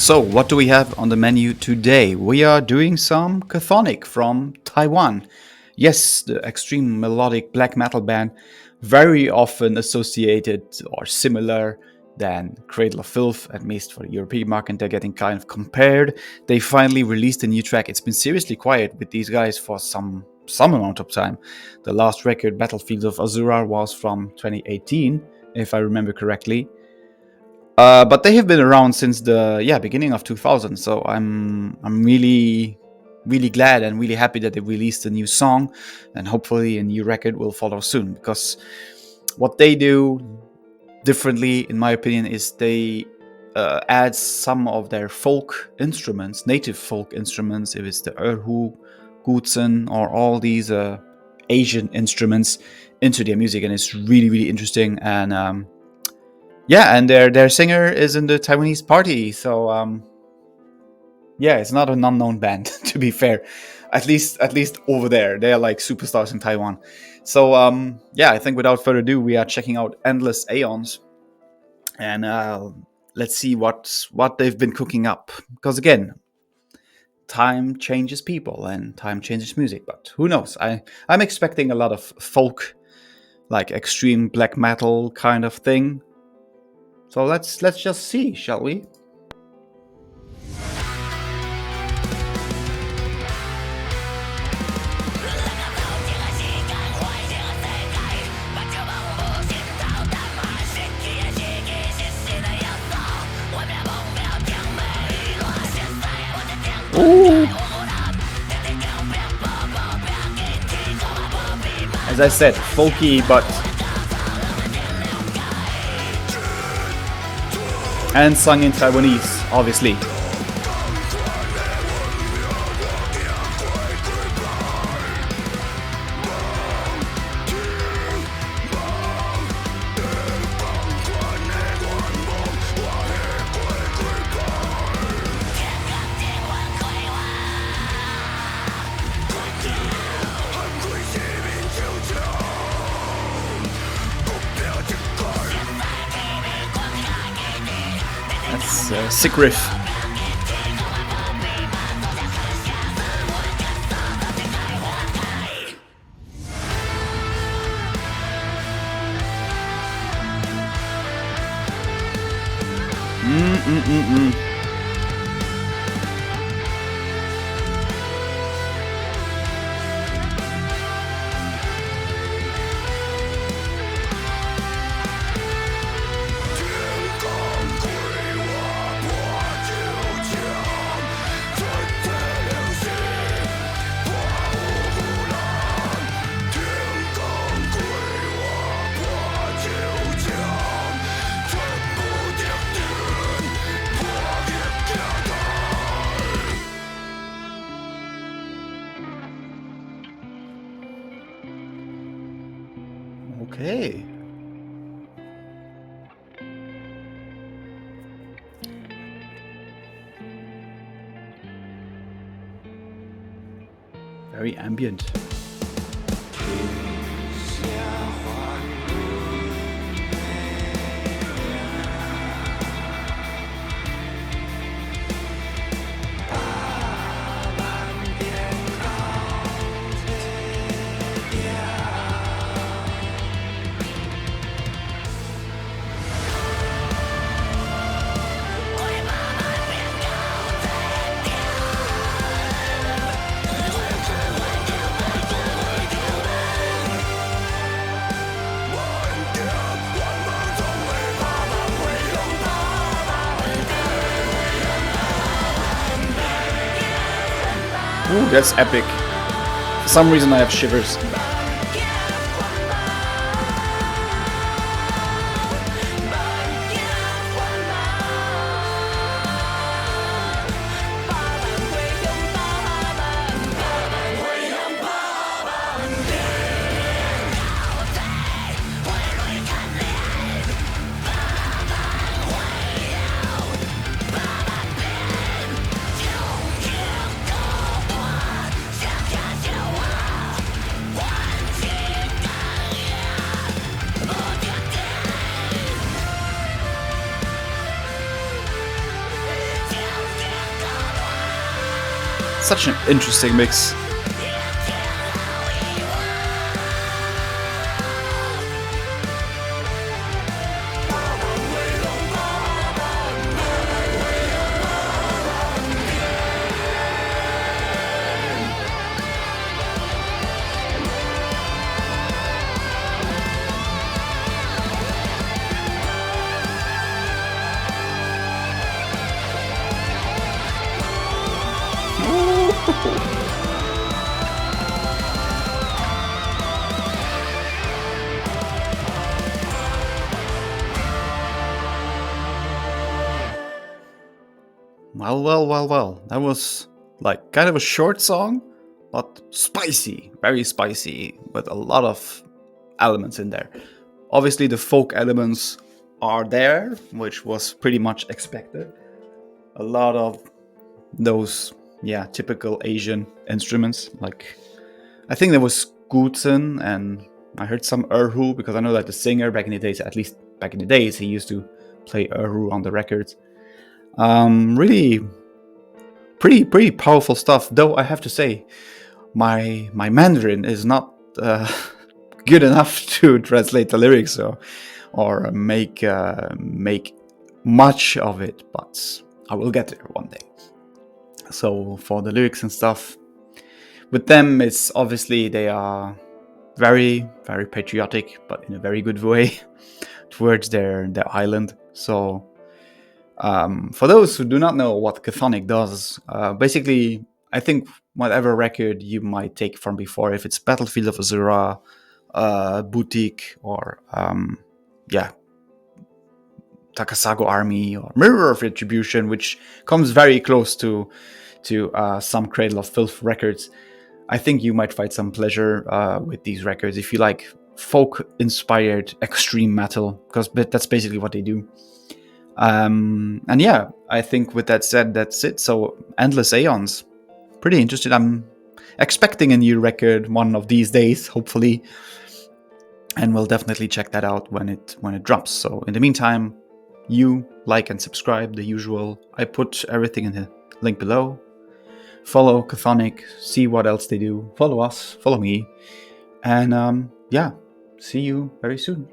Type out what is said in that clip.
So, what do we have on the menu today? We are doing some Chthonic from Taiwan. Yes, the extreme melodic black metal band, very often associated or similar than Cradle of Filth, at least for the European market. They're getting kind of compared. They finally released a new track. It's been seriously quiet with these guys for some amount of time. The last record, Battlefields of Azura, was from 2018, if I remember correctly. But they have been around since the beginning of 2000. So I'm really glad and really happy that they released a new song, and hopefully a new record will follow soon. Because what they do differently, in my opinion, is they add some of their folk instruments, native folk instruments. If it's the erhu, guzheng, or all these Asian instruments into their music, and it's really interesting. And and their singer is in the Taiwanese party, so it's not an unknown band, to be fair. At least over there, they are like superstars in Taiwan. So I think without further ado, we are checking out Endless Aeons, and let's see what they've been cooking up. Because again, time changes people and time changes music, but who knows? I'm expecting a lot of folk, like extreme black metal kind of thing. So let's just see, shall we? Ooh. As I said, folky, but and sung in Taiwanese, obviously. That's a sick riff. Okay. Very ambient. Ooh, that's epic. For some reason I have shivers. such an interesting mix. Well. That was like kind of a short song, but spicy, very spicy, with a lot of elements in there. Obviously, the folk elements are there, which was pretty much expected. A lot of those, yeah, typical Asian instruments. Like, I think there was guten, and I heard some erhu, because I know that the singer back in the days, at least back in the days, he used to play erhu on the records. Really pretty powerful stuff. Though I have to say, my Mandarin is not good enough to translate the lyrics or make much of it. But I will get there one day. So for the lyrics and stuff, with them, it's obviously they are very patriotic, but in a very good way towards their island. So for those who do not know what Chthonic does, basically, I think whatever record you might take from before, if it's Battlefield of Azura, Boutique, or Takasago Army, or Mirror of Retribution, which comes very close to some Cradle of Filth records, I think you might find some pleasure with these records if you like folk-inspired extreme metal, because that's basically what they do. And yeah, I think with that said, that's it. So Endless Aeons, pretty interested. I'm expecting a new record one of these days, hopefully, and we'll definitely check that out when it drops. So in the meantime, you like and subscribe, the usual. I put everything in the link below. Follow Chthonic, see what else they do. Follow us, follow me, and yeah, see you very soon.